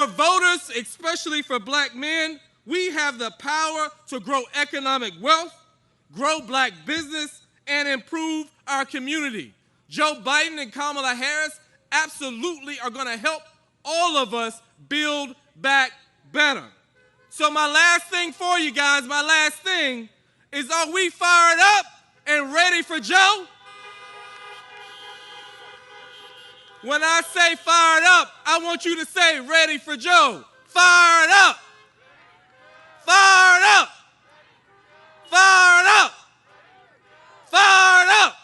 For voters, especially for black men, we have the power to grow economic wealth, grow black business, and improve our community. Joe Biden and Kamala Harris absolutely are going to help all of us build back better. So my last thing for you guys, my last thing is, are we fired up and ready for Joe? When I say fired up, I want you to say ready for Joe. Fired up. Fired up. Fired up. Fired up.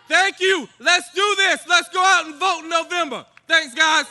Thank you. Let's do this. Let's go out and vote in November. Thanks, guys.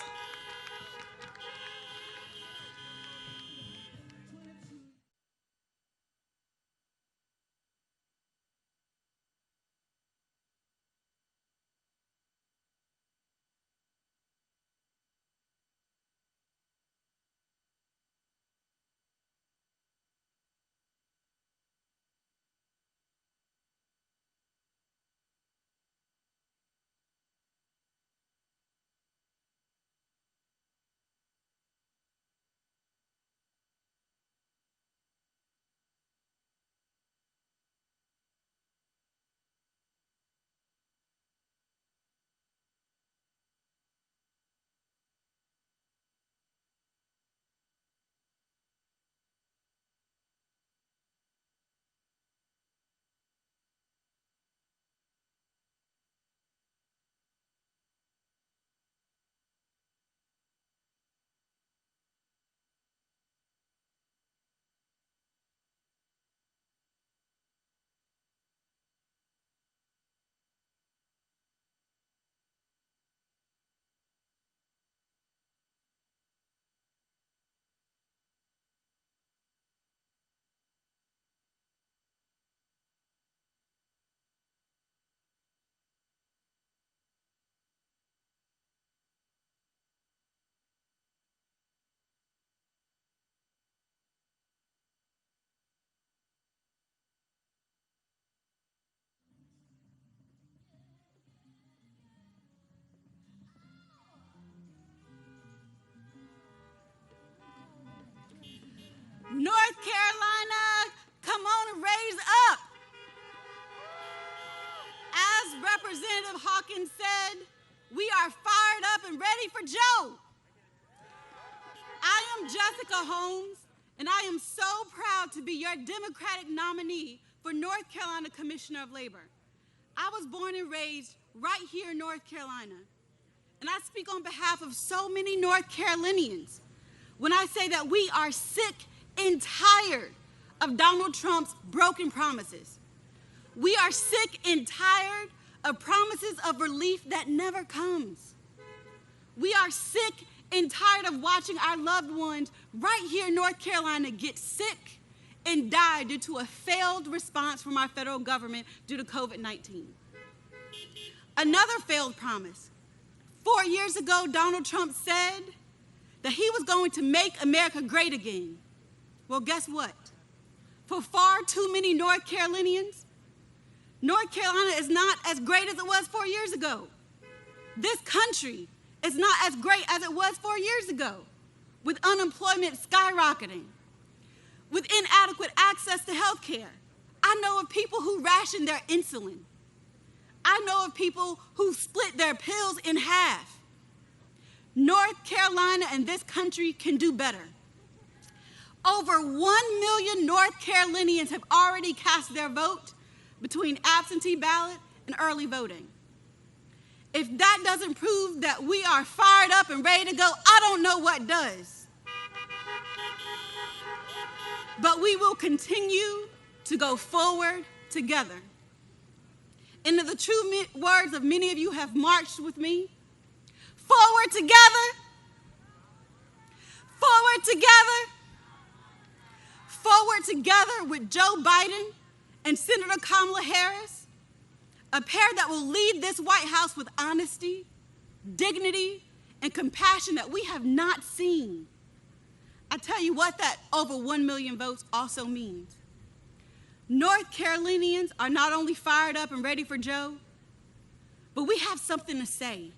North Carolina, come on and raise up. As Representative Hawkins said, we are fired up and ready for Joe. I am Jessica Holmes, and I am so proud to be your Democratic nominee for North Carolina Commissioner of Labor. I was born and raised right here in North Carolina, and I speak on behalf of so many North Carolinians when I say that we are sick and tired of Donald Trump's broken promises. We are sick and tired of promises of relief that never comes. We are sick and tired of watching our loved ones right here in North Carolina get sick and die due to a failed response from our federal government due to COVID-19. Another failed promise. 4 years ago, Donald Trump said that he was going to make America great again. Well, guess what? For far too many North Carolinians, North Carolina is not as great as it was 4 years ago. This country is not as great as it was 4 years ago, with unemployment skyrocketing, with inadequate access to health care. I know of people who ration their insulin. I know of people who split their pills in half. North Carolina and this country can do better. Over 1 million North Carolinians have already cast their vote between absentee ballot and early voting. If that doesn't prove that we are fired up and ready to go, I don't know what does. But we will continue to go forward together. And in the true words of many of you have marched with me, forward together, forward together, forward together with Joe Biden and Senator Kamala Harris, a pair that will lead this White House with honesty, dignity, and compassion that we have not seen. I tell you what that over 1 million votes also means. North Carolinians are not only fired up and ready for Joe, but we have something to say.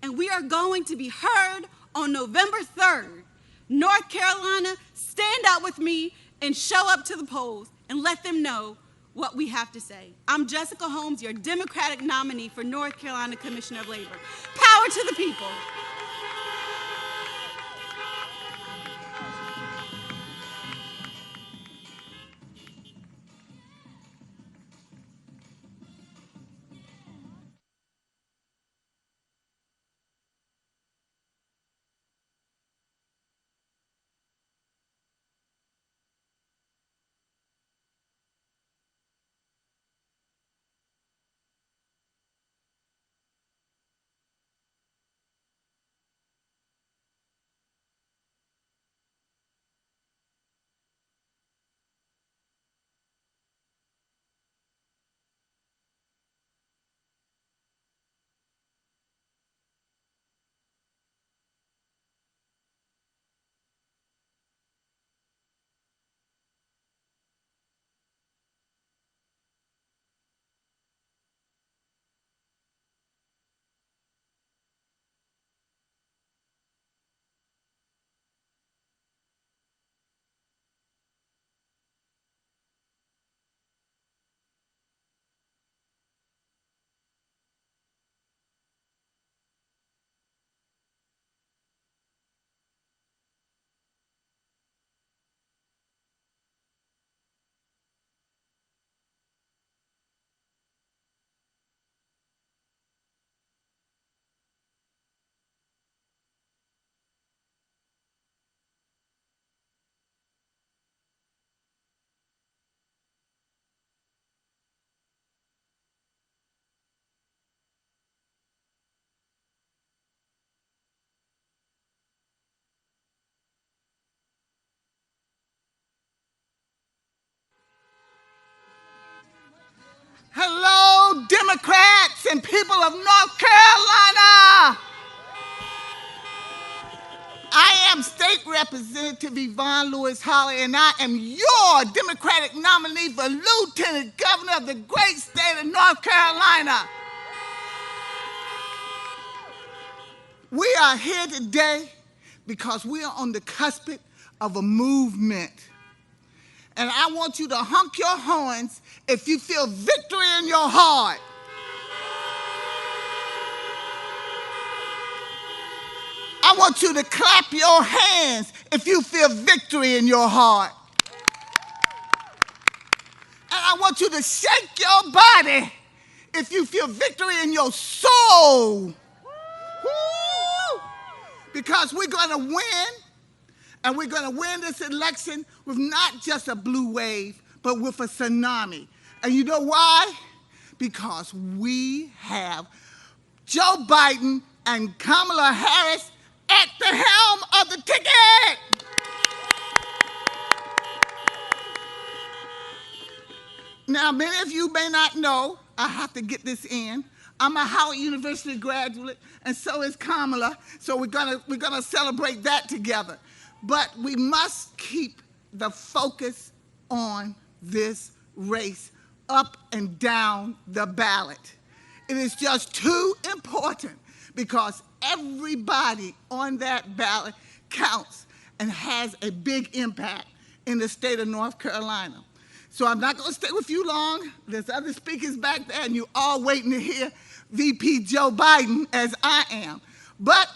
And we are going to be heard on November 3rd, North Carolina, stand up with me and show up to the polls and let them know what we have to say. I'm Jessica Holmes, your Democratic nominee for North Carolina Commissioner of Labor. Power to the people. Hello, Democrats and people of North Carolina. I am State Representative Yvonne Lewis Holly, and I am your Democratic nominee for Lieutenant Governor of the great state of North Carolina. We are here today because we are on the cusp of a movement. And I want you to honk your horns if you feel victory in your heart. I want you to clap your hands if you feel victory in your heart. And I want you to shake your body if you feel victory in your soul. Woo! Because we're going to win, and we're going to win this election with not just a blue wave, but with a tsunami. And you know why? Because we have Joe Biden and Kamala Harris at the helm of the ticket. Now, many of you may not know, I have to get this in. I'm a Howard University graduate, and so is Kamala, so we're gonna celebrate that together. But we must keep the focus on this race up and down the ballot. It is just too important because everybody on that ballot counts and has a big impact in the state of North Carolina. So I'm not going to stay with you long. There's other speakers back there, and you're all waiting to hear VP Joe Biden, as I am. But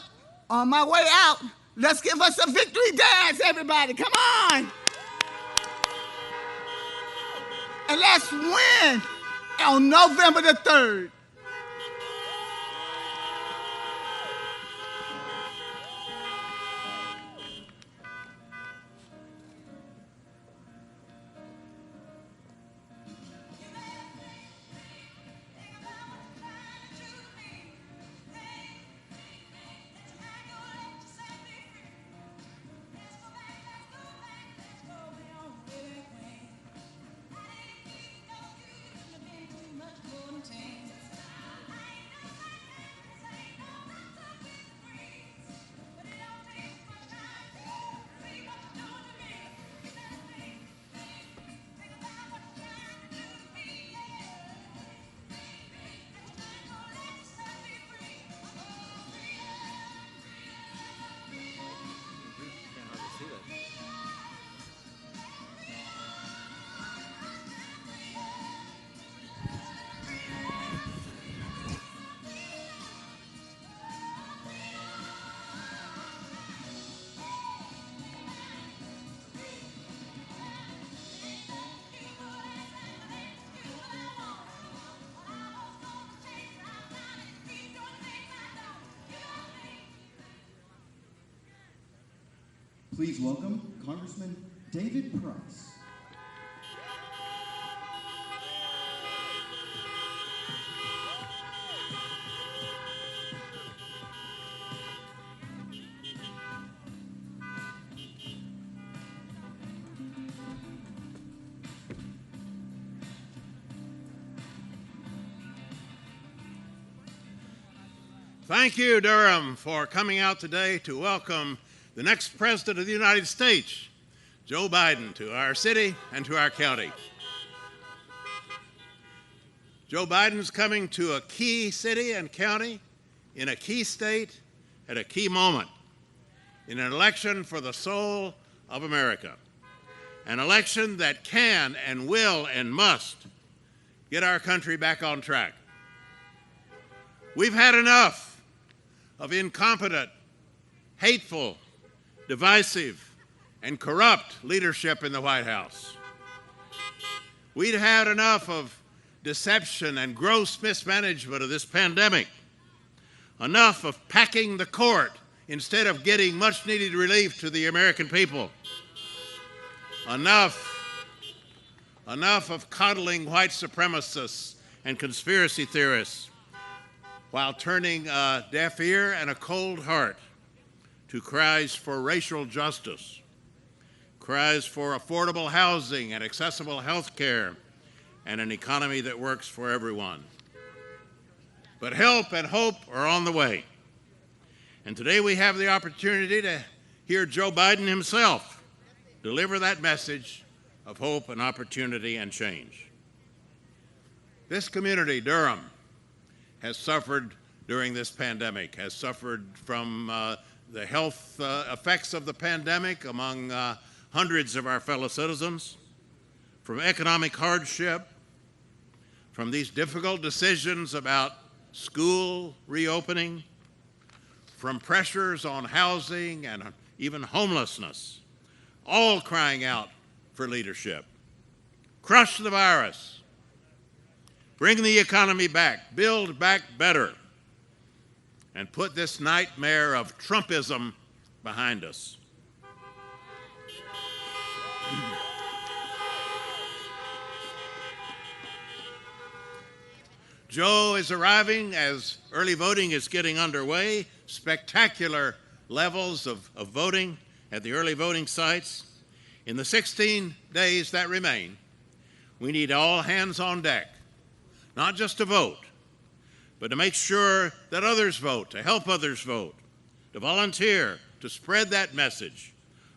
on my way out, let's give us a victory dance, everybody. Come on. And let's win on November the 3rd. Please welcome Congressman David Price. Thank you, Durham, for coming out today to welcome the next President of the United States, Joe Biden, to our city and to our county. Joe Biden's coming to a key city and county in a key state at a key moment in an election for the soul of America, an election that can and will and must get our country back on track. We've had enough of incompetent, hateful, divisive, and corrupt leadership in the White House. We'd had enough of deception and gross mismanagement of this pandemic, enough of packing the court instead of getting much-needed relief to the American people, enough of coddling white supremacists and conspiracy theorists, while turning a deaf ear and a cold heart to cries for racial justice, cries for affordable housing and accessible health care, and an economy that works for everyone. But help and hope are on the way. And today we have the opportunity to hear Joe Biden himself deliver that message of hope and opportunity and change. This community, Durham, has suffered during this pandemic, has suffered from the health effects of the pandemic among hundreds of our fellow citizens, from economic hardship, from these difficult decisions about school reopening, from pressures on housing and even homelessness, all crying out for leadership. Crush the virus. Bring the economy back, build back better, and put this nightmare of Trumpism behind us. Joe is arriving as early voting is getting underway, spectacular levels of voting at the early voting sites. In the 16 days that remain, we need all hands on deck, not just to vote, but to make sure that others vote, to help others vote, to volunteer, to spread that message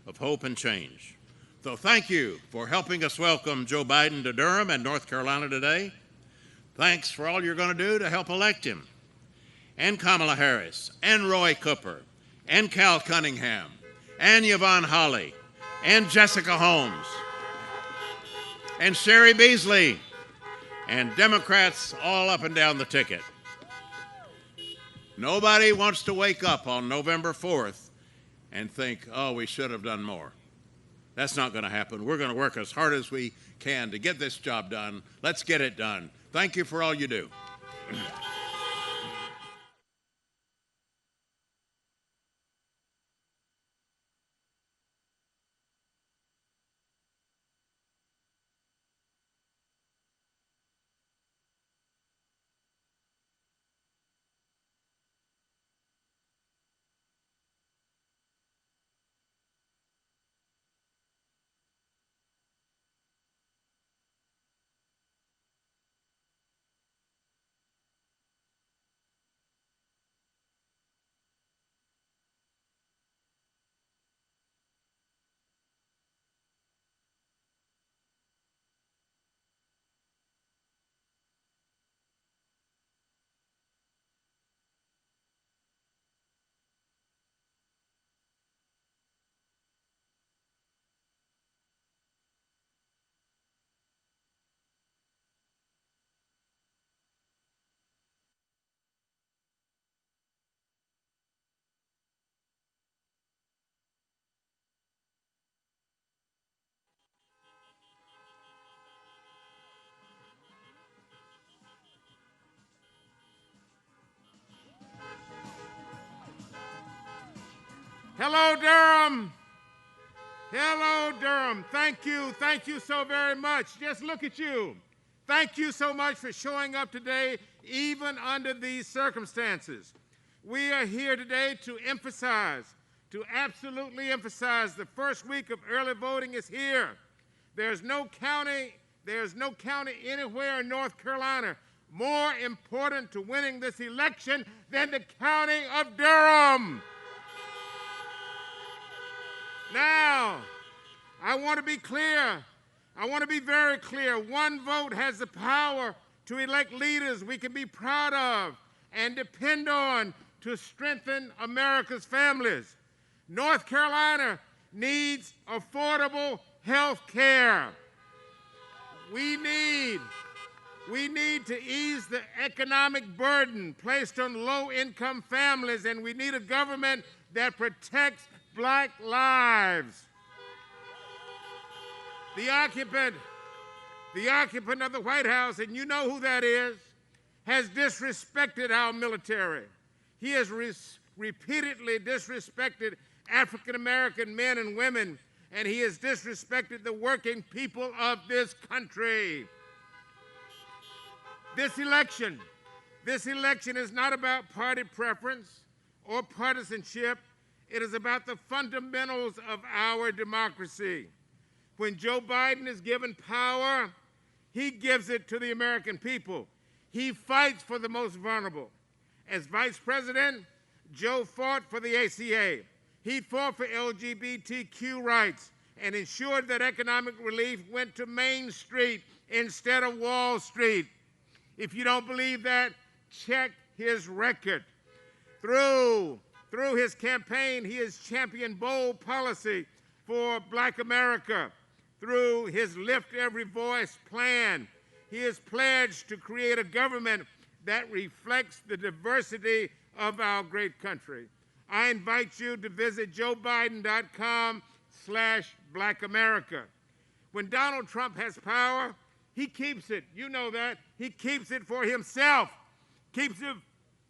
of hope and change. So thank you for helping us welcome Joe Biden to Durham and North Carolina today. Thanks for all you're going to do to help elect him, and Kamala Harris, and Roy Cooper, and Cal Cunningham, and Yvonne Hawley, and Jessica Holmes, and Sherry Beasley, and Democrats all up and down the ticket. Nobody wants to wake up on November 4th and think, oh, we should have done more. That's not going to happen. We're going to work as hard as we can to get this job done. Let's get it done. Thank you for all you do. Hello, Durham. Hello, Durham. Thank you. Thank you so very much. Just look at you. Thank you so much for showing up today, even under these circumstances. We are here today to absolutely emphasize the first week of early voting is here. There's no county anywhere in North Carolina more important to winning this election than the county of Durham. Now, I want to be clear. I want to be very clear. One vote has the power to elect leaders we can be proud of and depend on to strengthen America's families. North Carolina needs affordable health care. We need to ease the economic burden placed on low-income families, and we need a government that protects Black lives. The occupant of the White House, and you know who that is, has disrespected our military. He has repeatedly disrespected African American men and women, and he has disrespected the working people of this country. This election is not about party preference or partisanship. It is about the fundamentals of our democracy. When Joe Biden is given power, he gives it to the American people. He fights for the most vulnerable. As vice president, Joe fought for the ACA. He fought for LGBTQ rights and ensured that economic relief went to Main Street instead of Wall Street. If you don't believe that, check his record. Through his campaign, he has championed bold policy for Black America. Through his Lift Every Voice plan, he has pledged to create a government that reflects the diversity of our great country. I invite you to visit joebiden.com/BlackAmerica. When Donald Trump has power, he keeps it. You know that. He keeps it for himself, keeps it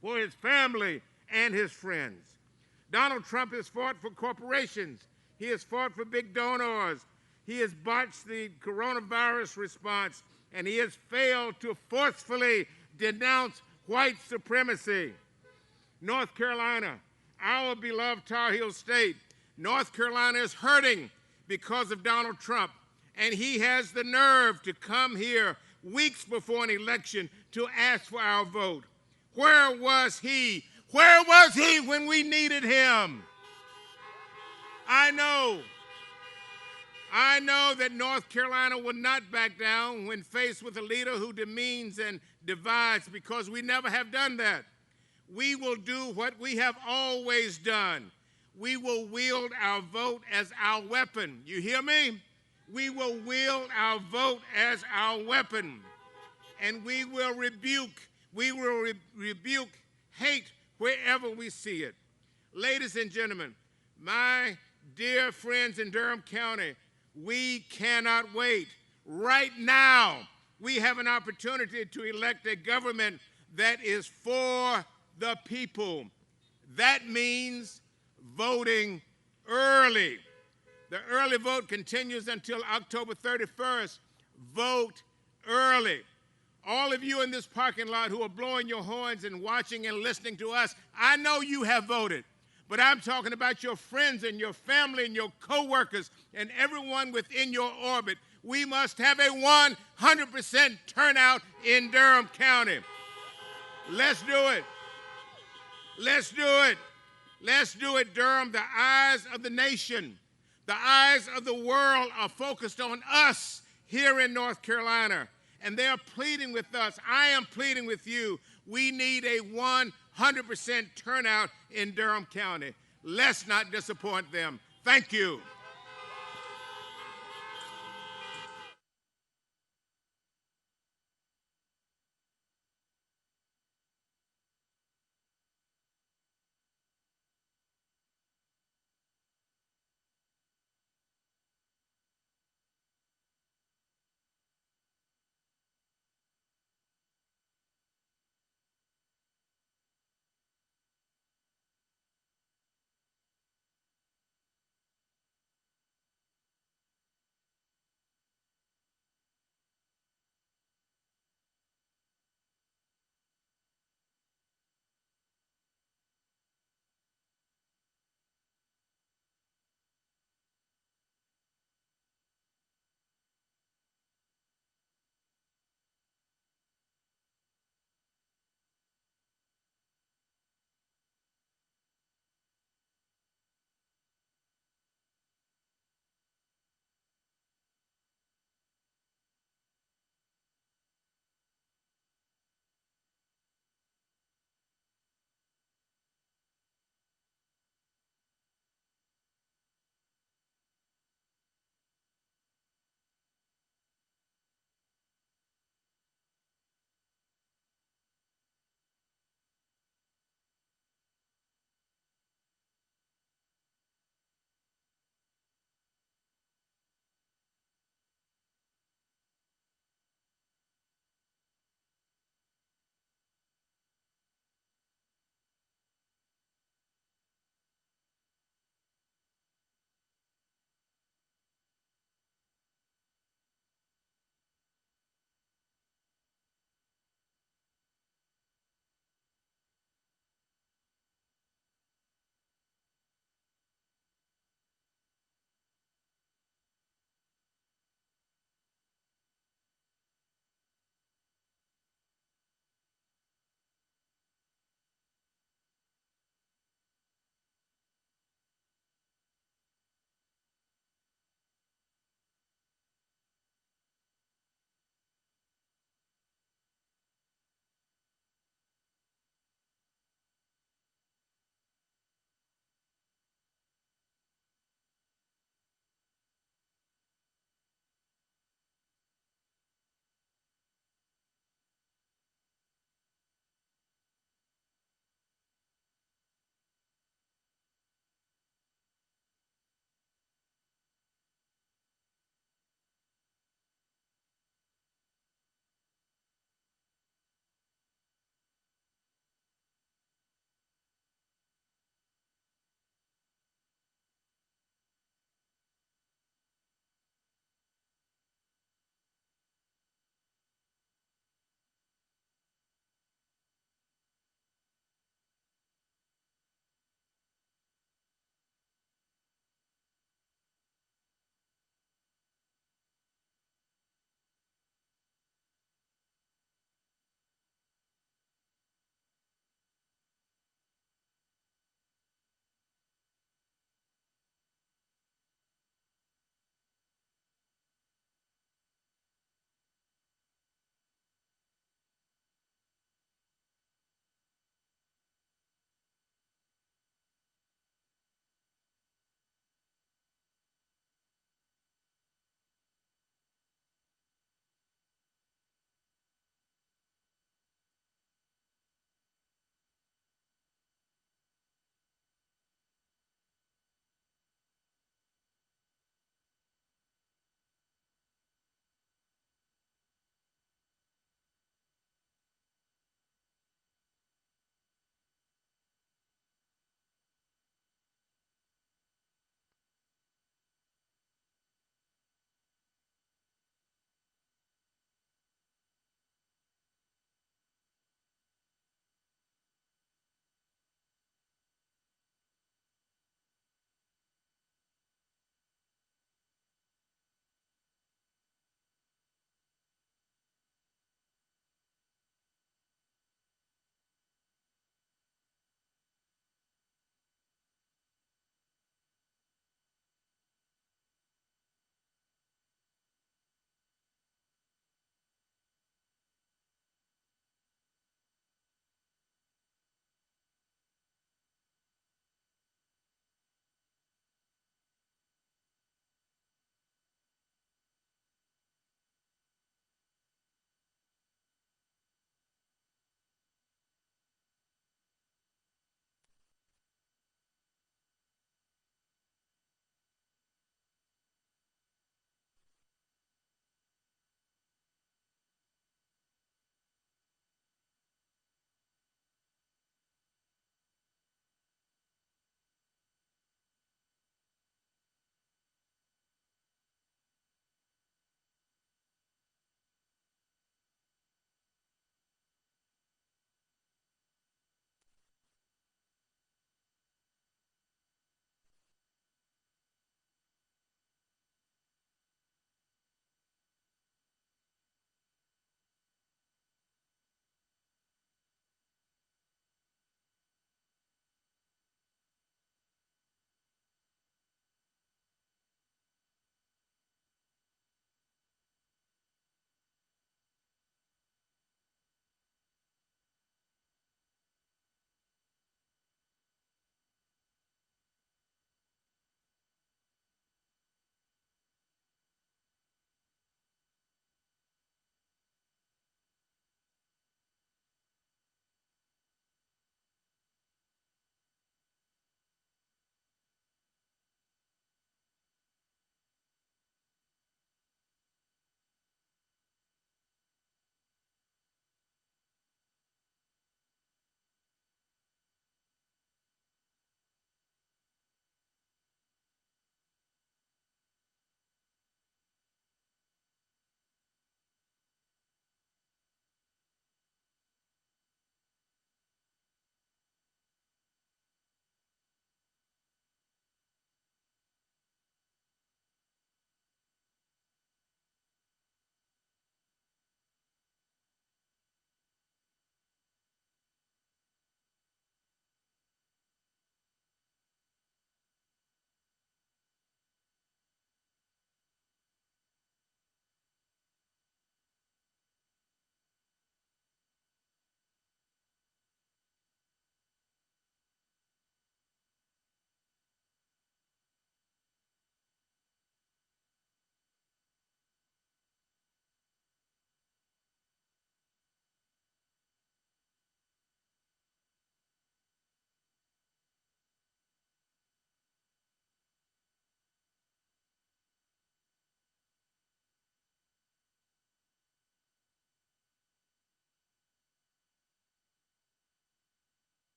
for his family and his friends. Donald Trump has fought for corporations. He has fought for big donors. He has botched the coronavirus response, and he has failed to forcefully denounce white supremacy. North Carolina, our beloved Tar Heel state, North Carolina is hurting because of Donald Trump, and he has the nerve to come here weeks before an election to ask for our vote. Where was he? Where was he when we needed him? I know that North Carolina will not back down when faced with a leader who demeans and divides, because we never have done that. We will do what we have always done. We will wield our vote as our weapon. You hear me? We will wield our vote as our weapon. And we will rebuke hate wherever we see it. Ladies and gentlemen, my dear friends in Durham County, we cannot wait. Right now, we have an opportunity to elect a government that is for the people. That means voting early. The early vote continues until October 31st. Vote early. All of you in this parking lot who are blowing your horns and watching and listening to us, I know you have voted. But I'm talking about your friends and your family and your coworkers and everyone within your orbit. We must have a 100% turnout in Durham County. Let's do it. Let's do it. Let's do it, Durham. The eyes of the nation, the eyes of the world are focused on us here in North Carolina. And they're pleading with us. I am pleading with you. We need a 100% turnout in Durham County. Let's not disappoint them. Thank you.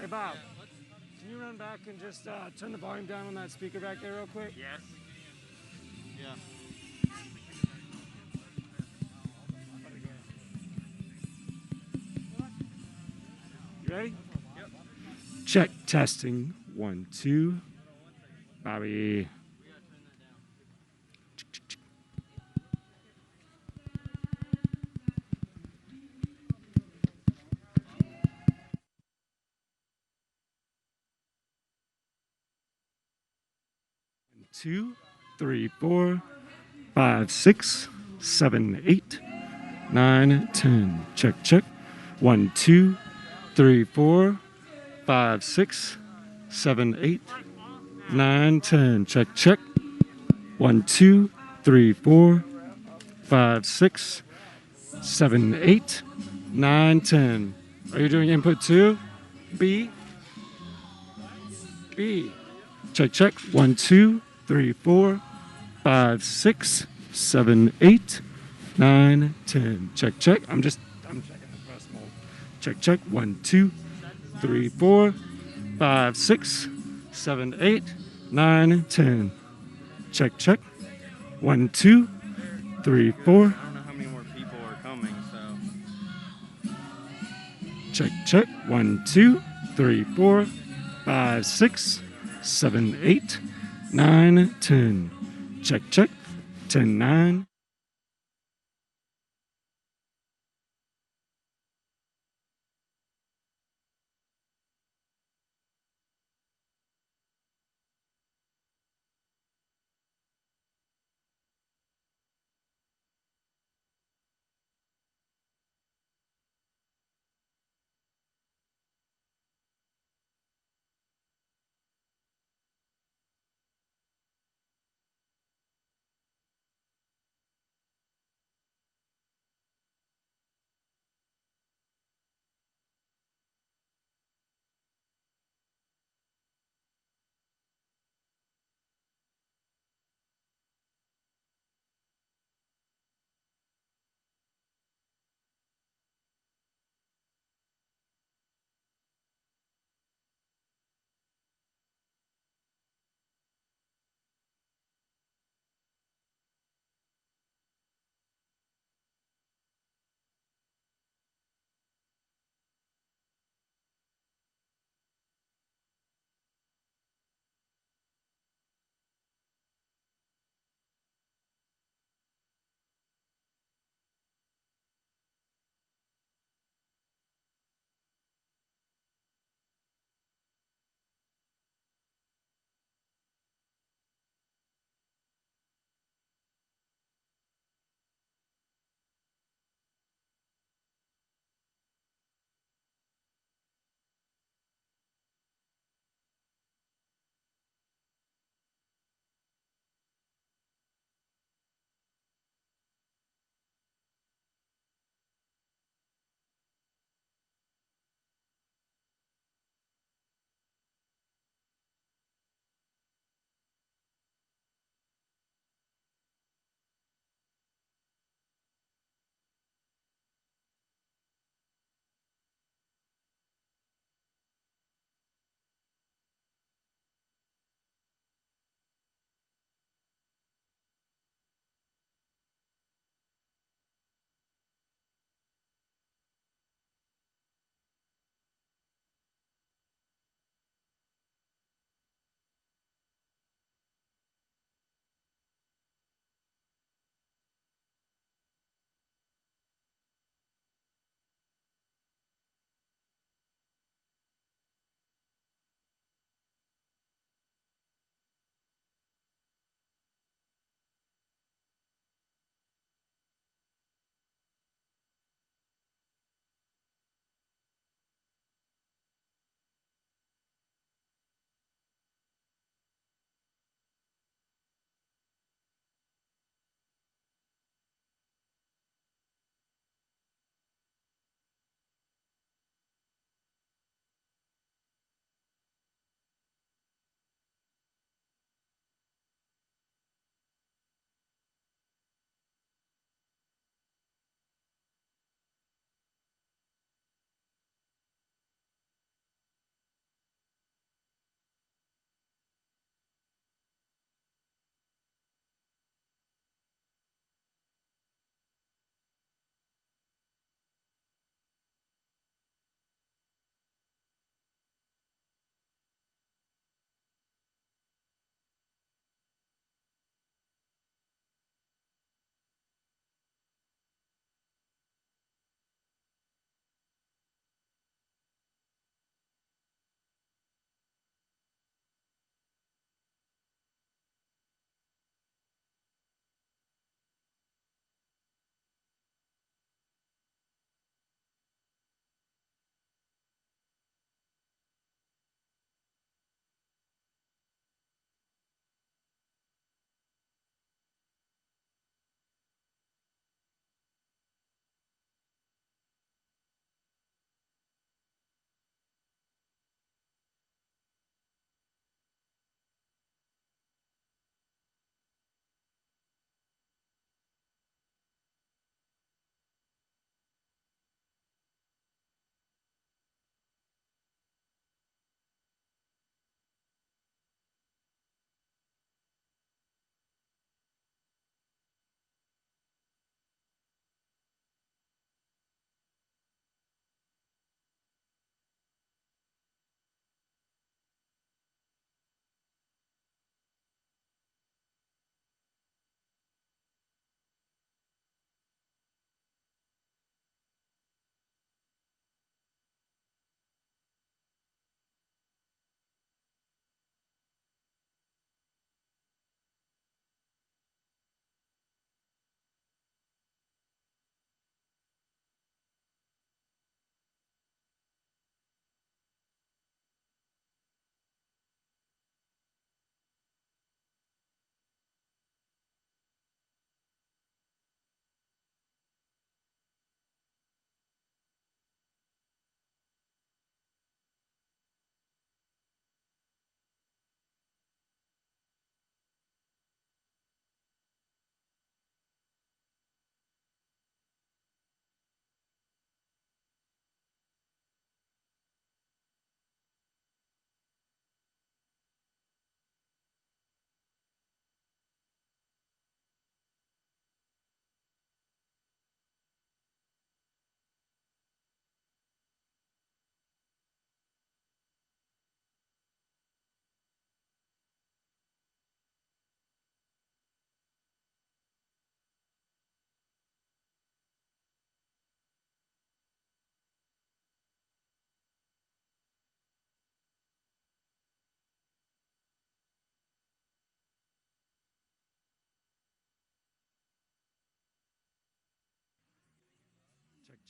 Hey, Bob, can you run back and just turn the volume down on that speaker back there real quick? Yes. Yeah. You ready? Yep. Check, testing, 1, 2. Bobby. Two, three, 4, 5, 6, 7, 8, 9, 10. Check, check. 1, 2, 3, 4, 5, 6, 7, 8, 9, 10. Check, check. 1, 2, 3, 4, 5, 6, 7, 8, 9, 10. Are you doing input 2? B? B. Check, check. 1, 2, 3, 4, 5, 6, 7, 8, 9, 10. Check, check. I'm checking the decimal. Check, check. 1, 2, 3, 4, 5, 6, 7, 8, 9, 10. Check, check. 1, 2, 3, 4. I don't know how many more people are coming, so. Check, check. 1, 2, 3, 4, 5, 6, 7, 8, 9, 10. Check, check. 10, 9.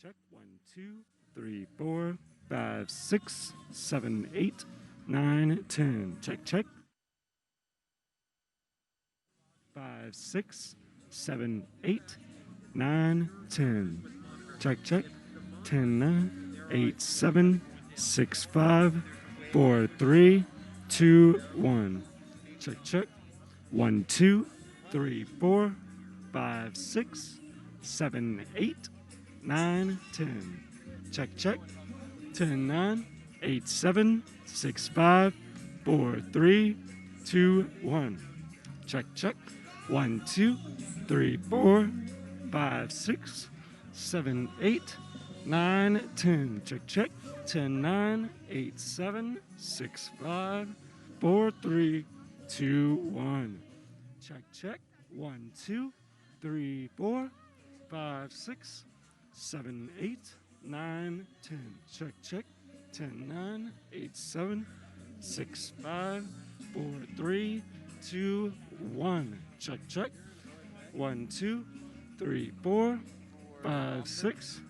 check. 1, 2, 3, 4, 5, 6, 7, 8, 9, 10. Check, check. 5, 6, 7, 8, 9, 10. Check, check. 10, 9, 8, 7, 6, 5, 4, 3, 2, 1. Check, check. 1, 2, 3, 4, 5, 6, 7, 8, 9, 10. Check, check. 10, 9, 8, 7, 6, 5, 4, 3, 2, 1. Check, check. 1, 2, 3, 4, 5, 6, 7, 8, 9, 10. Check, check. 10, 9, 8, 7, 6, 5, 4, 3, 2, 1. Check, check. 1, 2, 3, 4, 5, 6, 7, 8, 9, 10. Check, check. 10, 9, 8, 7, 6, 5, 4, 3, 2, 1. Check, check. 1, 2, 3, 4, 5, 6,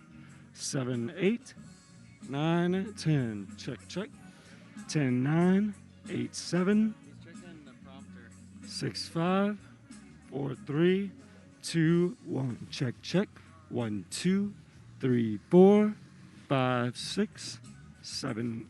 7, 8, 9, 10. Check, check. 10, 9, 8, 7, He's checking the prompter. 6, 5, 4, 3, 2, 1. Check, check. 1, 2, 3, 4, 5, 6, 7,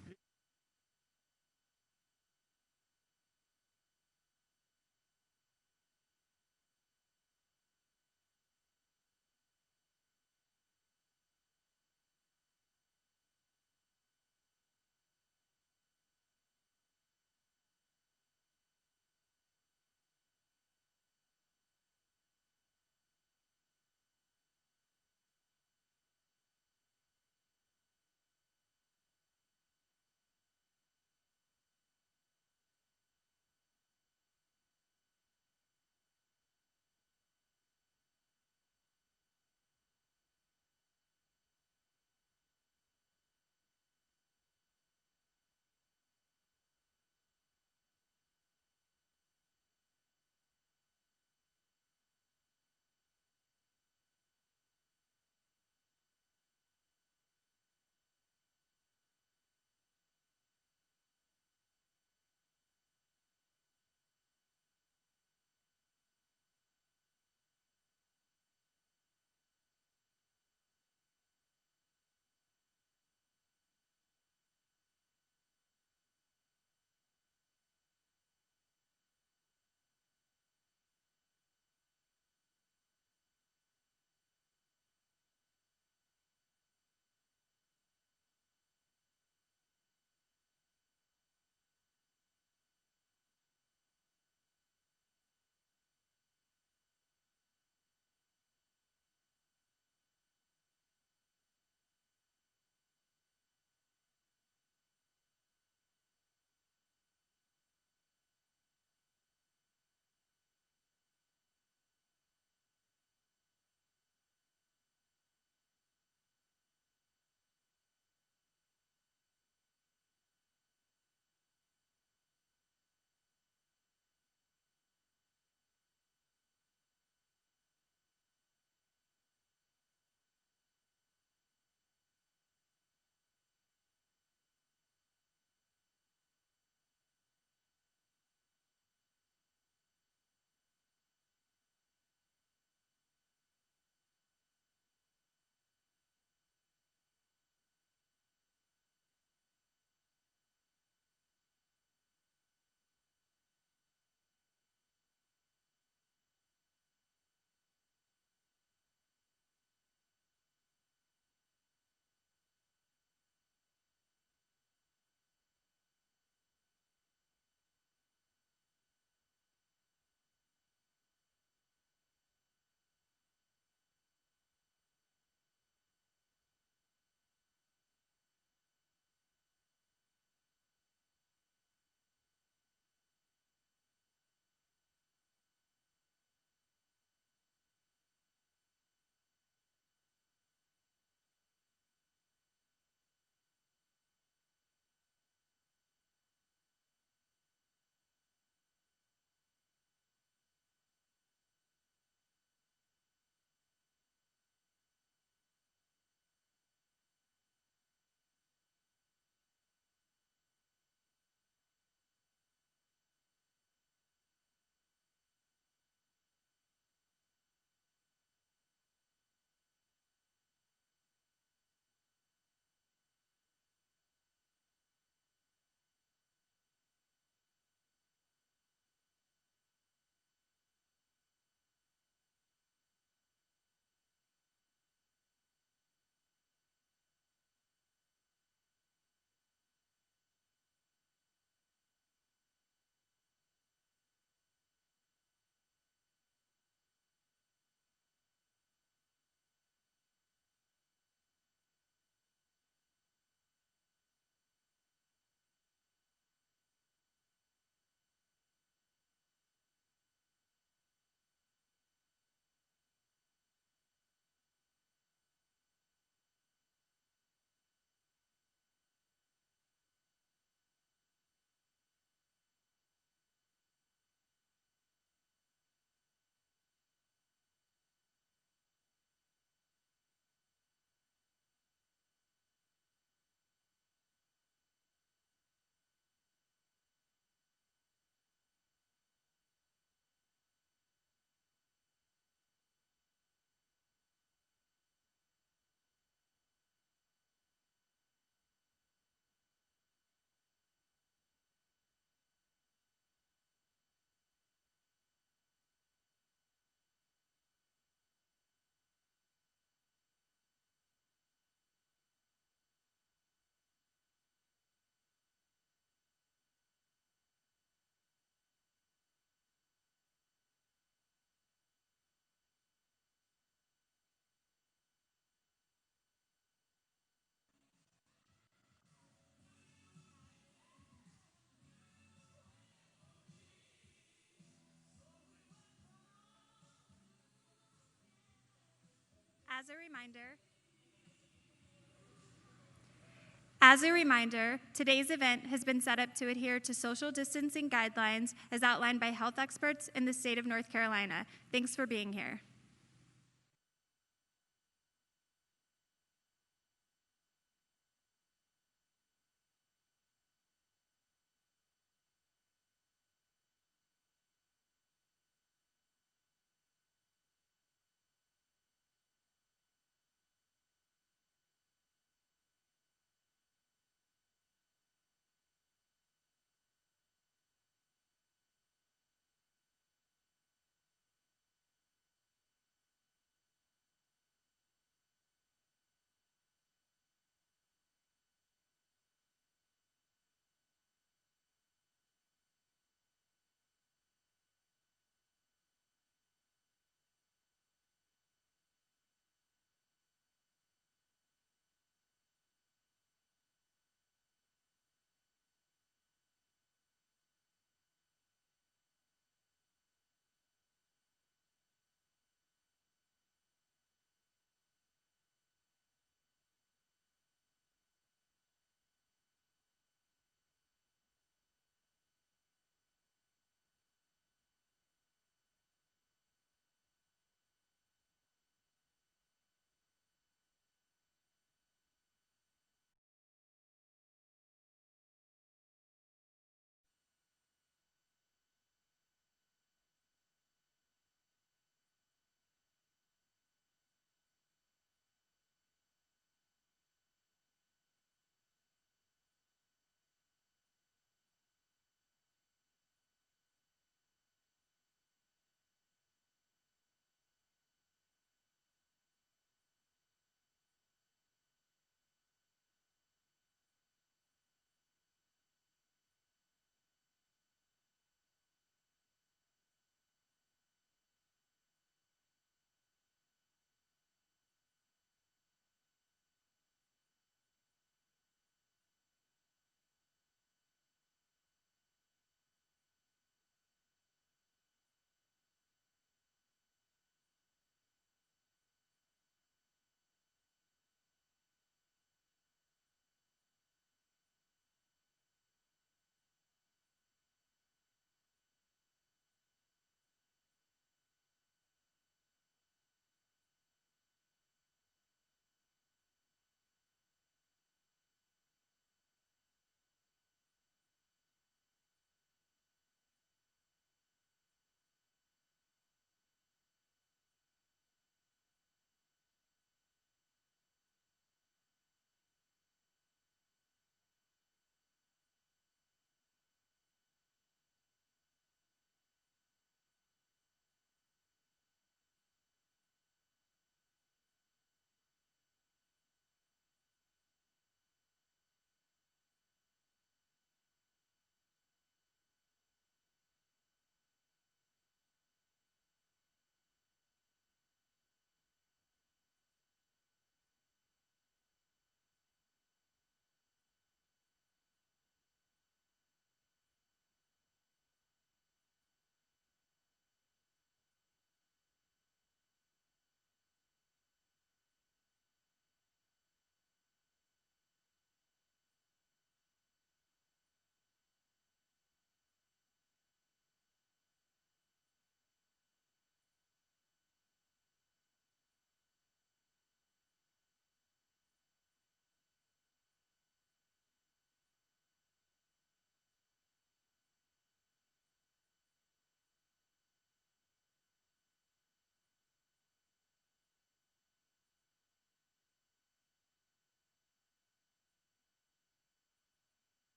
As a reminder, today's event has been set up to adhere to social distancing guidelines as outlined by health experts in the state of North Carolina. Thanks for being here.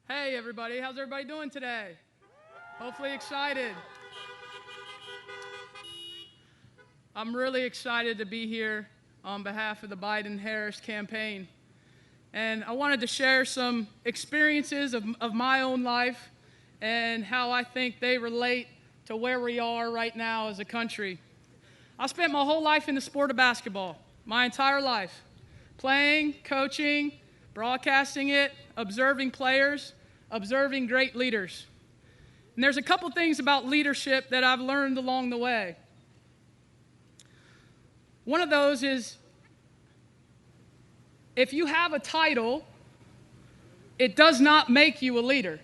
Hey everybody, how's everybody doing today? Hopefully excited. I'm really excited to be here on behalf of the Biden-Harris campaign. And I wanted to share some experiences of my own life and how I think they relate to where we are right now as a country. I spent my whole life in the sport of basketball, my entire life, playing, coaching, broadcasting it, observing players, observing great leaders. And there's a couple things about leadership that I've learned along the way. One of those is, if you have a title, it does not make you a leader,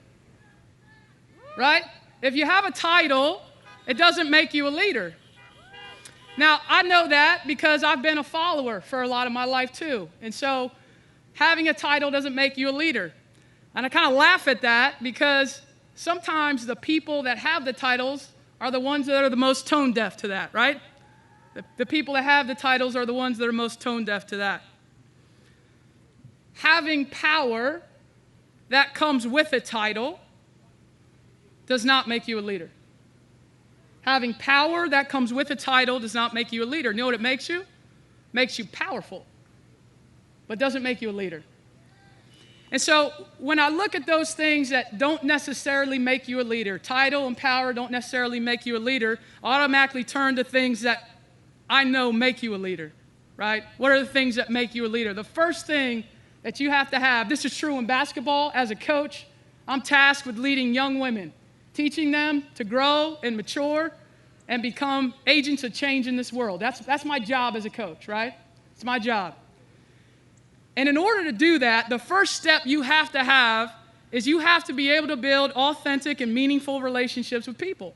right? If you have a title, it doesn't make you a leader. Now, I know that because I've been a follower for a lot of my life too. And so having a title doesn't make you a leader. And I kind of laugh at that because sometimes the people that have the titles are the ones that are the most tone deaf to that, right? The people that have the titles are the ones that are most tone deaf to that. Having power that comes with a title does not make you a leader. Having power that comes with a title does not make you a leader. You know what it makes you? It makes you powerful, but doesn't make you a leader. And so when I look at those things that don't necessarily make you a leader, title and power don't necessarily make you a leader, I automatically turn to things that I know make you a leader, right? What are the things that make you a leader? The first thing that you have to have, this is true in basketball. As a coach, I'm tasked with leading young women, teaching them to grow and mature and become agents of change in this world. That's my job as a coach, right? It's my job. And in order to do that, the first step you have to have is you have to be able to build authentic and meaningful relationships with people.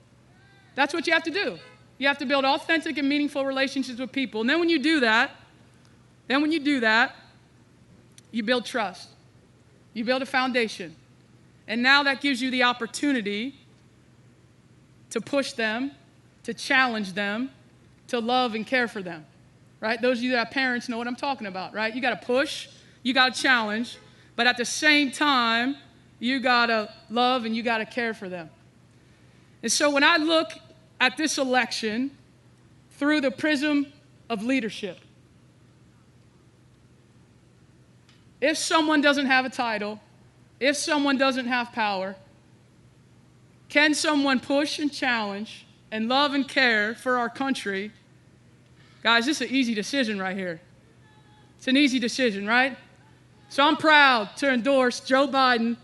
That's what you have to do. You have to build authentic and meaningful relationships with people. And then when you do that, you build trust. You build a foundation. And now that gives you the opportunity to push them, to challenge them, to love and care for them, right? Those of you that have parents know what I'm talking about, right? You got to push, you got to challenge, but at the same time, you got to love and you got to care for them. And so when I look at this election through the prism of leadership, if someone doesn't have a title, if someone doesn't have power, can someone push and challenge and love and care for our country? Guys, this is an easy decision right here. It's an easy decision, right? So I'm proud to endorse Joe Biden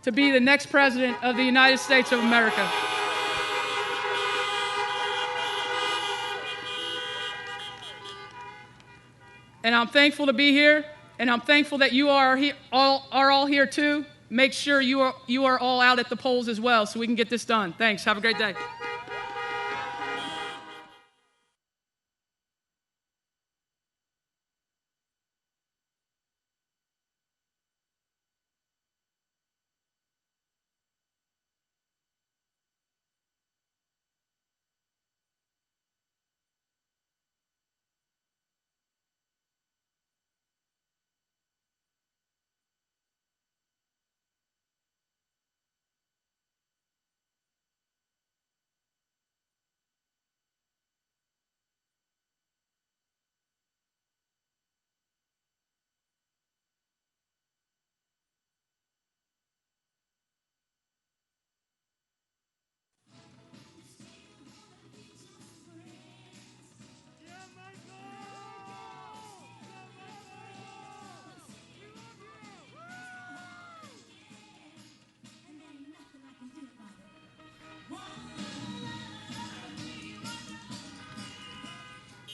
to be the next president of the United States of America. And I'm thankful to be here, and I'm thankful that you are all here too. Make sure you are all out at the polls as well so we can get this done. Thanks. Have a great day.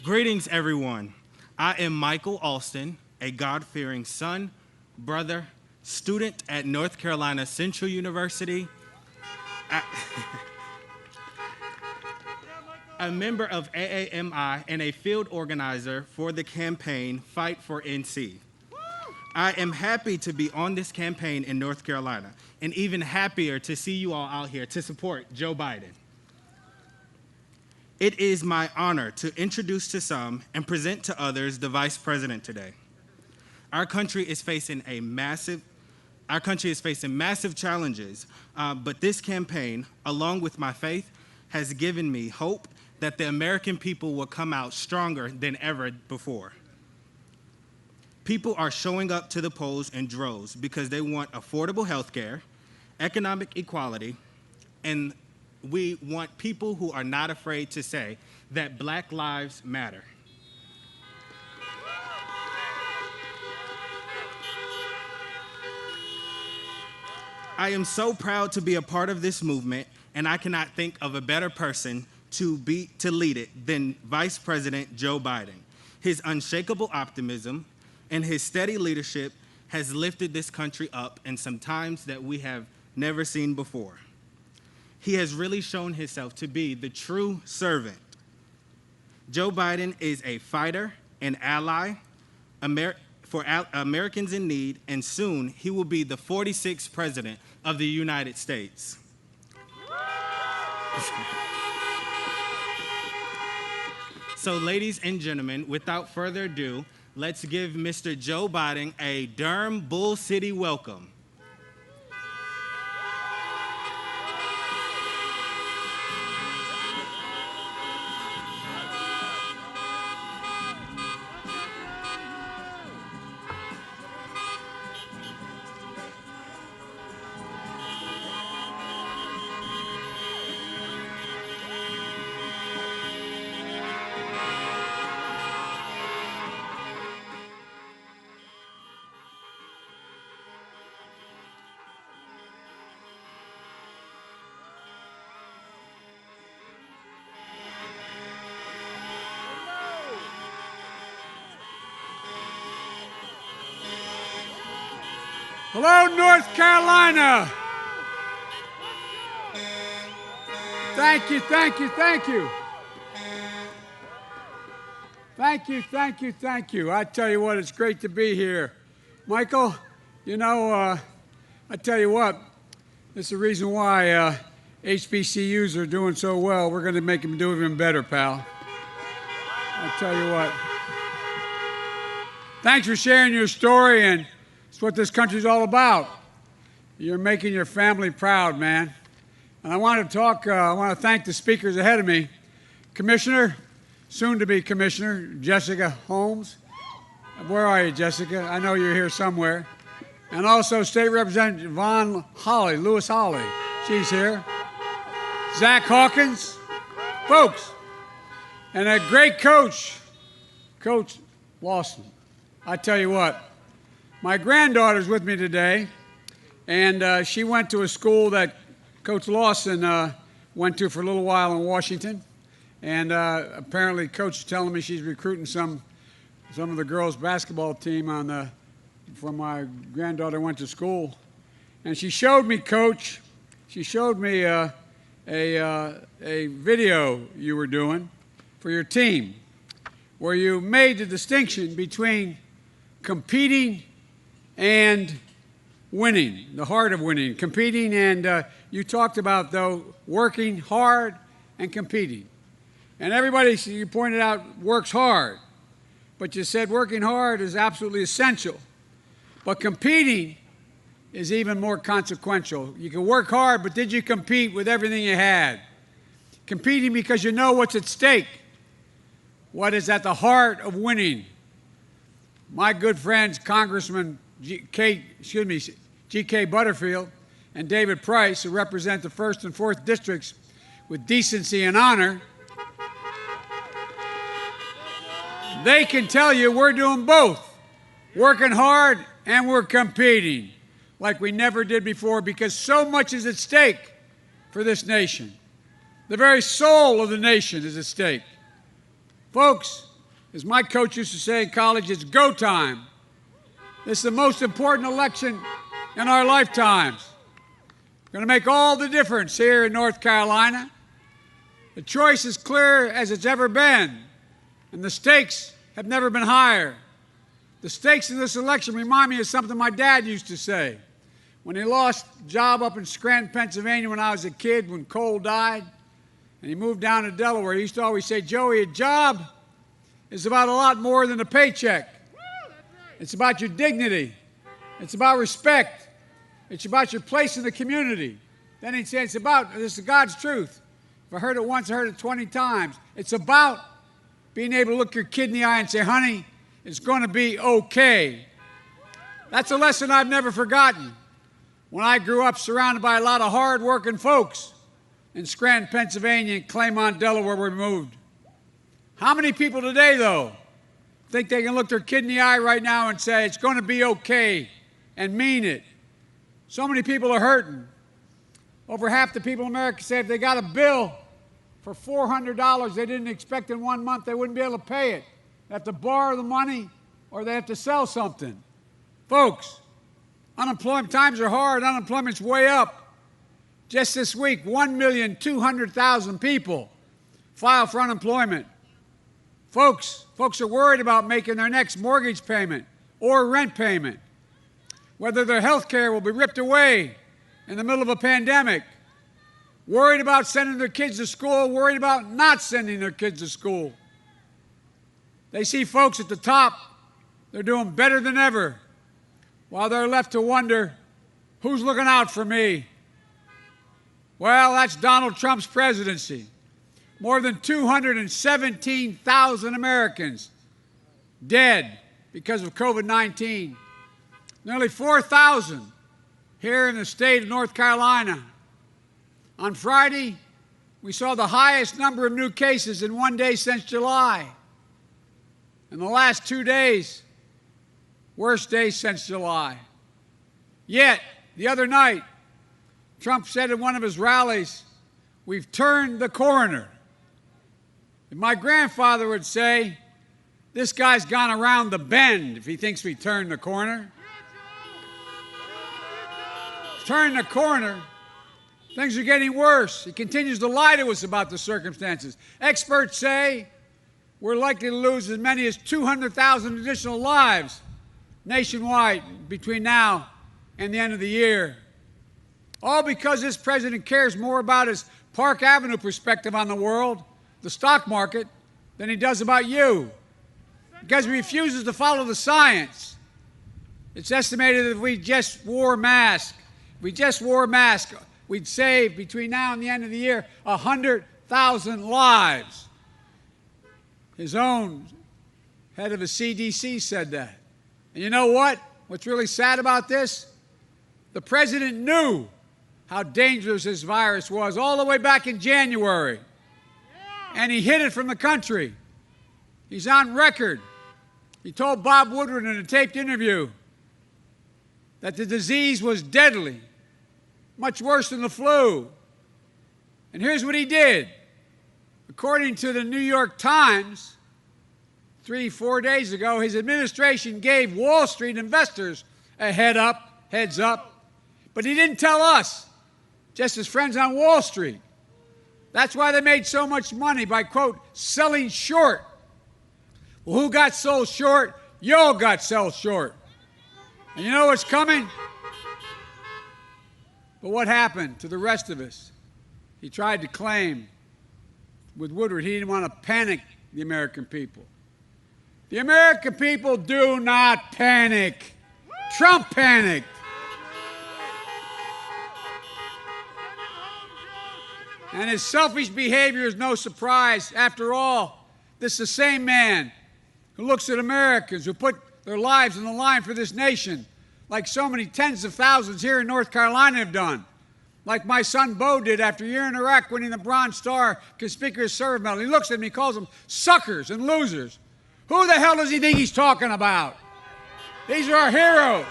Greetings, everyone. I am Michael Alston, a God-fearing son, brother, student at North Carolina Central University, a member of AAMI, and a field organizer for the campaign Fight for NC. I am happy to be on this campaign in North Carolina, and even happier to see you all out here to support Joe Biden. It is my honor to introduce to some and present to others the Vice President today. Our country is facing a massive Our country is facing massive challenges, but this campaign, along with my faith, has given me hope that the American people will come out stronger than ever before. People are showing up to the polls in droves because they want affordable health care, economic equality, and we want people who are not afraid to say that Black lives matter. I am so proud to be a part of this movement, and I cannot think of a better person to lead it than Vice President Joe Biden. His unshakable optimism and his steady leadership has lifted this country up in some times that we have never seen before. He has really shown himself to be the true servant. Joe Biden is a fighter, an ally, for Americans in need, and soon he will be the 46th president of the United States. So, ladies and gentlemen, without further ado, let's give Mr. Joe Biden a Durham Bull City welcome. Hello, North Carolina. Thank you, thank you, thank you. Thank you, thank you, thank you. I tell you what, it's great to be here. Michael, you know, I tell you what, this is the reason why HBCUs are doing so well. We're going to make them do even better, pal. I tell you what. Thanks for sharing your story, and it's what this country's all about. You're making your family proud, man. And I want to thank the speakers ahead of me. Commissioner, soon-to-be Commissioner, Jessica Holmes. Where are you, Jessica? I know you're here somewhere. And also State Representative Lewis Hawley. She's here. Zach Hawkins. Folks. And a great coach, Coach Lawson. I tell you what. My granddaughter's with me today, and she went to a school that Coach Lawson went to for a little while in Washington, and apparently Coach is telling me she's recruiting some of the girls' basketball team from my granddaughter went to school, and she showed me, Coach, she showed me a video you were doing for your team, where you made the distinction between competing and winning, the heart of winning, competing, and you talked about, though, working hard and competing. And everybody, you pointed out, works hard, but you said working hard is absolutely essential. But competing is even more consequential. You can work hard, but did you compete with everything you had? Competing because you know what's at stake, what is at the heart of winning. My good friends, Congressman G.K. Butterfield and David Price, who represent the 1st and 4th districts with decency and honor, they can tell you we're doing both, working hard and we're competing like we never did before, because so much is at stake for this nation. The very soul of the nation is at stake. Folks, as my coach used to say in college, it's go time. This is the most important election in our lifetimes. Going to make all the difference here in North Carolina. The choice is clear as it's ever been, and the stakes have never been higher. The stakes in this election remind me of something my dad used to say. When he lost a job up in Scranton, Pennsylvania when I was a kid, when Cole died, and he moved down to Delaware, he used to always say, Joey, a job is about a lot more than a paycheck. It's about your dignity. It's about respect. It's about your place in the community. Then he'd say, this is God's truth. If I heard it once, I heard it 20 times. It's about being able to look your kid in the eye and say, honey, it's going to be okay. That's a lesson I've never forgotten. When I grew up surrounded by a lot of hard-working folks in Scranton, Pennsylvania, and Claymont, Delaware, where we moved. How many people today, though, think they can look their kid in the eye right now and say, it's going to be okay, and mean it? So many people are hurting. Over half the people in America say if they got a bill for $400 they didn't expect in 1 month, they wouldn't be able to pay it. They have to borrow the money or they have to sell something. Folks, unemployment times are hard. Unemployment's way up. Just this week, 1,200,000 people filed for unemployment. Folks are worried about making their next mortgage payment or rent payment, whether their health care will be ripped away in the middle of a pandemic, worried about sending their kids to school, worried about not sending their kids to school. They see folks at the top, they're doing better than ever, while they're left to wonder, who's looking out for me? Well, that's Donald Trump's presidency. More than 217,000 Americans dead because of COVID-19. Nearly 4,000 here in the state of North Carolina. On Friday, we saw the highest number of new cases in one day since July. In the last 2 days, worst day since July. Yet, the other night, Trump said in one of his rallies, we've turned the corner. And my grandfather would say, this guy's gone around the bend if he thinks we turned the corner. Turn the corner. Things are getting worse. He continues to lie to us about the circumstances. Experts say we're likely to lose as many as 200,000 additional lives nationwide between now and the end of the year. All because this president cares more about his Park Avenue perspective on the world, the stock market, than he does about you. Because he refuses to follow the science. It's estimated that if we just wore masks, we'd save between now and the end of the year 100,000 lives. His own head of the CDC said that. And you know what? What's really sad about this? The president knew how dangerous this virus was all the way back in January. And he hid it from the country. He's on record. He told Bob Woodward in a taped interview that the disease was deadly, much worse than the flu. And here's what he did. According to the New York Times, 3-4 days ago, his administration gave Wall Street investors a heads up, but he didn't tell us, just his friends on Wall Street. That's why they made so much money by, quote, selling short. Well, who got sold short? Y'all got sold short. And you know what's coming? But what happened to the rest of us? He tried to claim with Woodward he didn't want to panic the American people. The American people do not panic. Trump panicked. And his selfish behavior is no surprise. After all, this is the same man who looks at Americans who put their lives on the line for this nation, like so many tens of thousands here in North Carolina have done, like my son Bo did after a year in Iraq winning the Bronze Star Conspicuous Service Medal. He looks at me, he calls them suckers and losers. Who the hell does he think he's talking about? These are our heroes.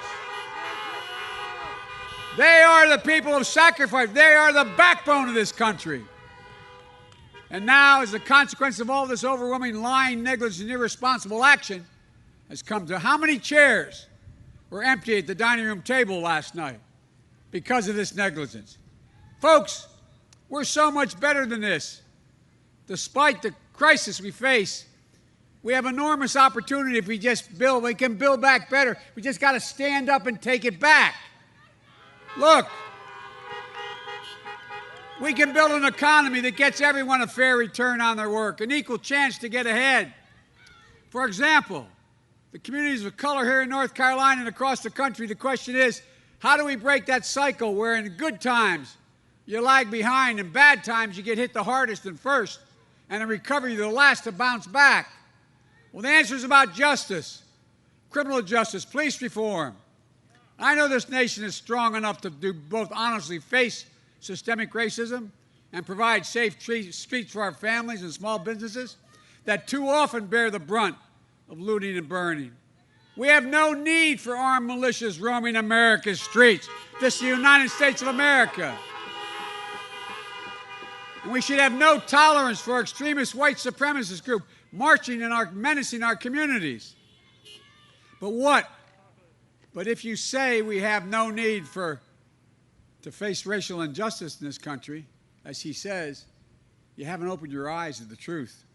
They are the people of sacrifice. They are the backbone of this country. And now, as a consequence of all this overwhelming lying, negligence, and irresponsible action, has come to how many chairs were empty at the dining room table last night because of this negligence? Folks, we're so much better than this. Despite the crisis we face, we have enormous opportunity if we just build. We can build back better. We just got to stand up and take it back. Look, we can build an economy that gets everyone a fair return on their work, an equal chance to get ahead. For example, the communities of color here in North Carolina and across the country, the question is, How do we break that cycle where in good times you lag behind, and bad times you get hit the hardest and first, and in recovery you're the last to bounce back? Well, the answer is about justice, criminal justice, police reform. I know this nation is strong enough to do both honestly face systemic racism and provide safe streets for our families and small businesses that too often bear the brunt of looting and burning. We have no need for armed militias roaming America's streets. This is the United States of America. And we should have no tolerance for extremist white supremacist groups marching and menacing our communities. But what? But if you say we have no need to face racial injustice in this country, as he says, you haven't opened your eyes to the truth.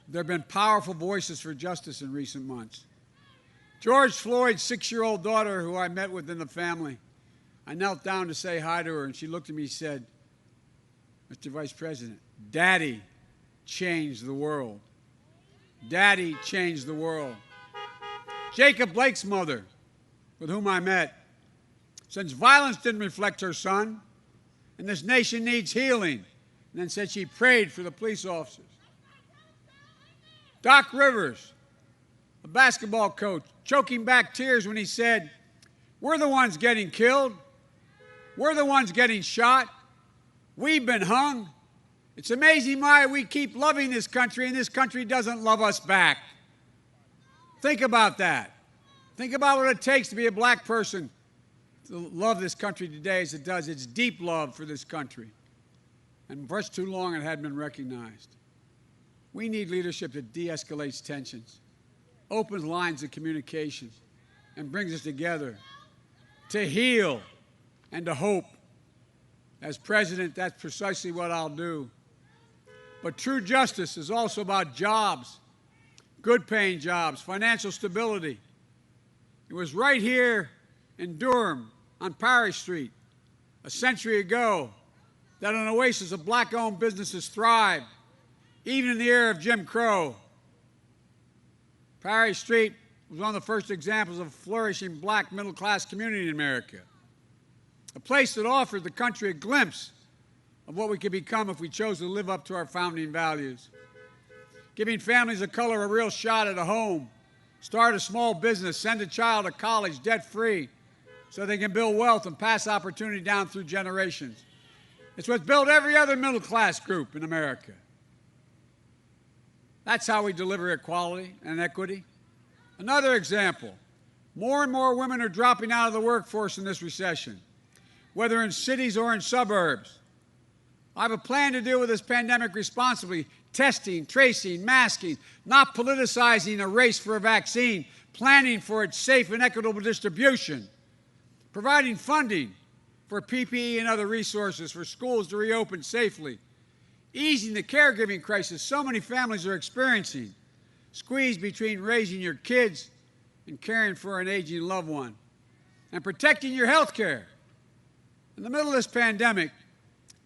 There have been powerful voices for justice in recent months. George Floyd's 6-year-old daughter, who I met with in the family, I knelt down to say hi to her, and she looked at me and said, Mr. Vice President, Daddy changed the world. Daddy changed the world. Jacob Blake's mother, with whom I met, since violence didn't reflect her son, and this nation needs healing, and then said she prayed for the police officers. Doc Rivers, a basketball coach, choking back tears when he said, we're the ones getting killed. We're the ones getting shot. We've been hung. It's amazing why we keep loving this country and this country doesn't love us back. Think about that. Think about what it takes to be a black person to love this country today as it does. It's deep love for this country. And for too long it hadn't been recognized. We need leadership that de-escalates tensions, opens lines of communication, and brings us together to heal and to hope. As president, that's precisely what I'll do. But true justice is also about jobs, good-paying jobs, financial stability. It was right here in Durham on Parish Street a century ago that an oasis of black-owned businesses thrived, even in the era of Jim Crow. Parish Street was one of the first examples of a flourishing black middle-class community in America, a place that offered the country a glimpse of what we could become if we chose to live up to our founding values, giving families of color a real shot at a home, start a small business, send a child to college debt-free so they can build wealth and pass opportunity down through generations. It's what's built every other middle-class group in America. That's how we deliver equality and equity. Another example, more and more women are dropping out of the workforce in this recession, whether in cities or in suburbs. I have a plan to deal with this pandemic responsibly, testing, tracing, masking, not politicizing a race for a vaccine, planning for its safe and equitable distribution, providing funding for PPE and other resources for schools to reopen safely, easing the caregiving crisis so many families are experiencing, squeezed between raising your kids and caring for an aging loved one, and protecting your health care. In the middle of this pandemic,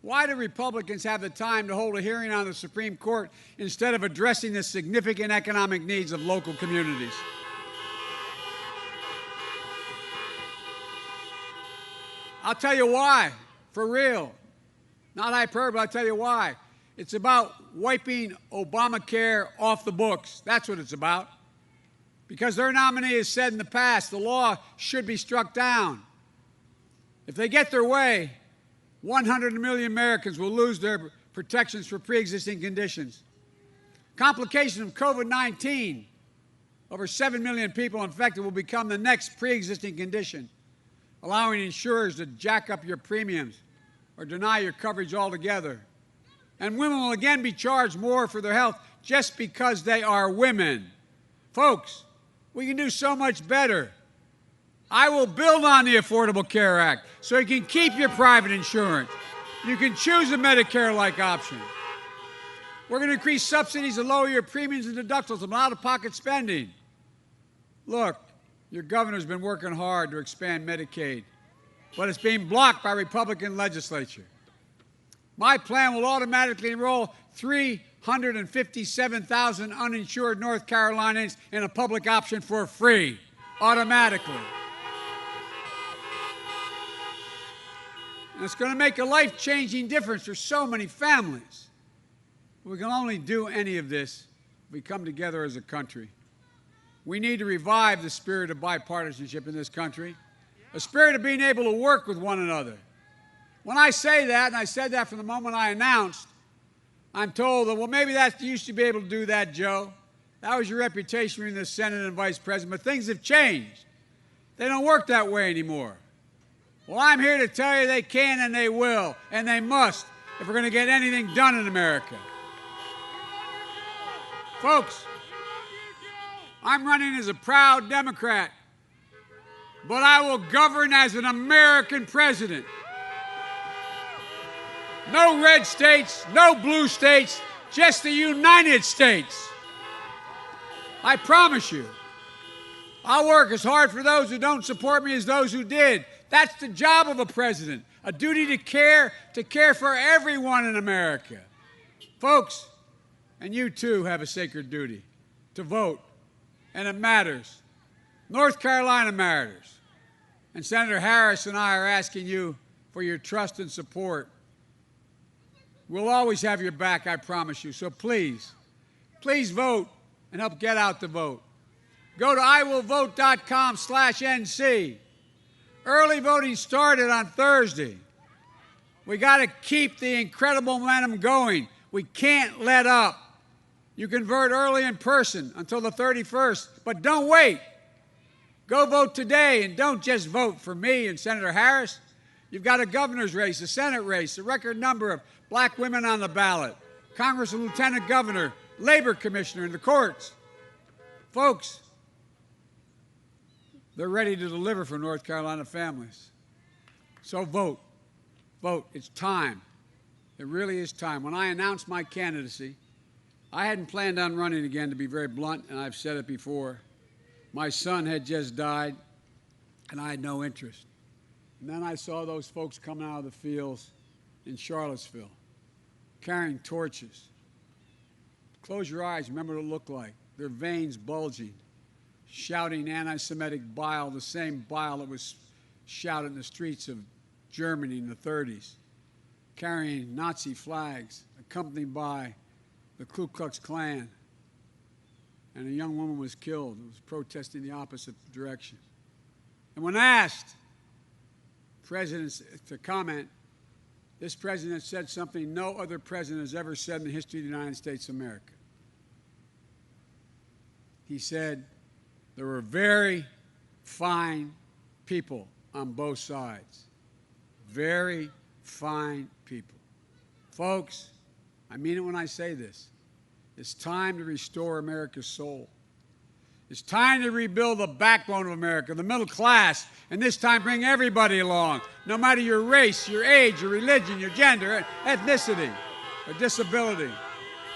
why do Republicans have the time to hold a hearing on the Supreme Court instead of addressing the significant economic needs of local communities? I'll tell you why, for real. Not hyperbole, I'll tell you why. It's about wiping Obamacare off the books. That's what it's about. Because their nominee has said in the past the law should be struck down. If they get their way, 100 million Americans will lose their protections for pre-existing conditions. Complications of COVID-19, over 7 million people infected will become the next pre-existing condition, allowing insurers to jack up your premiums or deny your coverage altogether. And women will again be charged more for their health just because they are women. Folks, we can do so much better. I will build on the Affordable Care Act so you can keep your private insurance. You can choose a Medicare-like option. We're going to increase subsidies and lower your premiums and deductibles and out-of-pocket spending. Look, your governor's been working hard to expand Medicaid, but it's being blocked by Republican legislature. My plan will automatically enroll 357,000 uninsured North Carolinians in a public option for free, automatically. And it's going to make a life-changing difference for so many families. We can only do any of this if we come together as a country. We need to revive the spirit of bipartisanship in this country, a spirit of being able to work with one another. When I say that, and I said that from the moment I announced, I'm told that, well, maybe you used to be able to do that, Joe. That was your reputation in the Senate and Vice President, but things have changed. They don't work that way anymore. Well, I'm here to tell you they can and they will and they must if we're going to get anything done in America. Folks, I'm running as a proud Democrat, but I will govern as an American president. No red states, no blue states, just the United States. I promise you. I'll work as hard for those who don't support me as those who did. That's the job of a president, a duty to care for everyone in America. Folks, and you too have a sacred duty to vote, and it matters. North Carolina matters. And Senator Harris and I are asking you for your trust and support. We'll always have your back, I promise you. So please, please vote and help get out the vote. Go to iwillvote.com/NC. Early voting started on Thursday. We got to keep the incredible momentum going. We can't let up. You can vote early in person until the 31st, but don't wait. Go vote today, and don't just vote for me and Senator Harris. You've got a governor's race, a Senate race, a record number of black women on the ballot, Congress and Lieutenant Governor, Labor Commissioner in the courts. Folks, they're ready to deliver for North Carolina families. So vote. Vote. It's time. It really is time. When I announced my candidacy, I hadn't planned on running again, to be very blunt, and I've said it before. My son had just died, and I had no interest. And then I saw those folks coming out of the fields in Charlottesville, carrying torches. Close your eyes, remember what it looked like. Their veins bulging, shouting anti-Semitic bile, the same bile that was shouted in the streets of Germany in the 30s, carrying Nazi flags, accompanied by the Ku Klux Klan. And a young woman was killed who was protesting the opposite direction. And when asked, presidents to comment, this president said something no other president has ever said in the history of the United States of America. He said, there were very fine people on both sides. Very fine people. Folks, I mean it when I say this. It's time to restore America's soul. It's time to rebuild the backbone of America, the middle class, and this time bring everybody along, no matter your race, your age, your religion, your gender, ethnicity, or disability.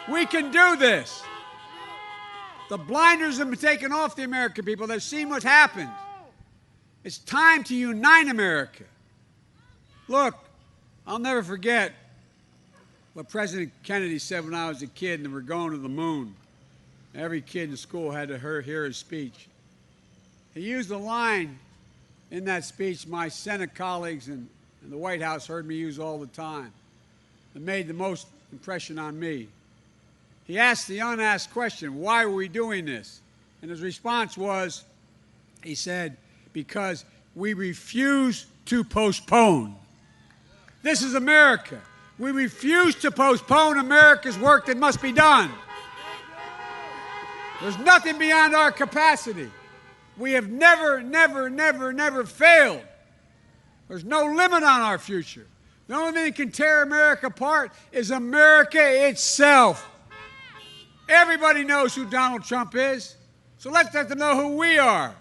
We can do this. The blinders have been taken off the American people. They've seen what's happened. It's time to unite America. Look, I'll never forget what President Kennedy said when I was a kid and we were going to the moon. Every kid in school had to hear his speech. He used a line in that speech my Senate colleagues and the White House heard me use all the time that made the most impression on me. He asked the unasked question, why were we doing this? And his response was, he said, because we refuse to postpone. This is America. We refuse to postpone America's work that must be done. There's nothing beyond our capacity. We have never, never, never, never failed. There's no limit on our future. The only thing that can tear America apart is America itself. Everybody knows who Donald Trump is, so let's let them know who we are.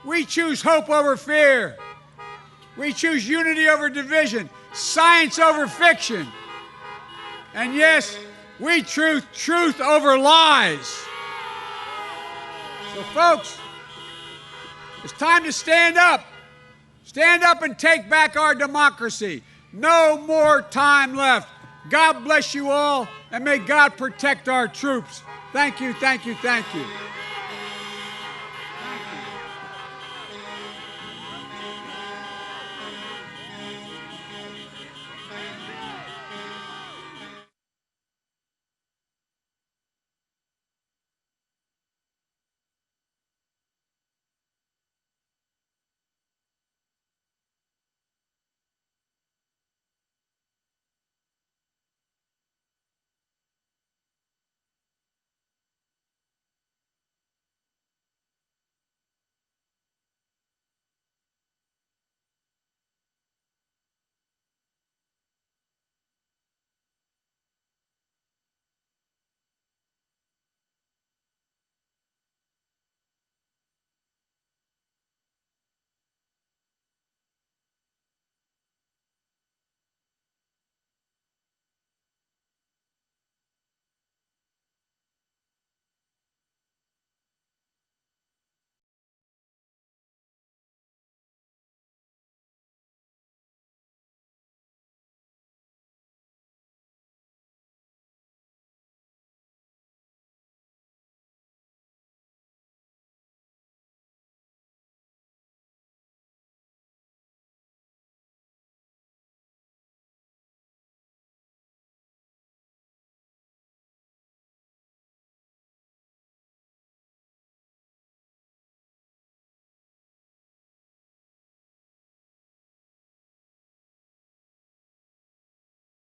We choose hope over fear. We choose unity over division, science over fiction. And yes, we choose truth over lies. So folks, it's time to stand up. Stand up and take back our democracy. No more time left. God bless you all, and may God protect our troops. Thank you, thank you, thank you.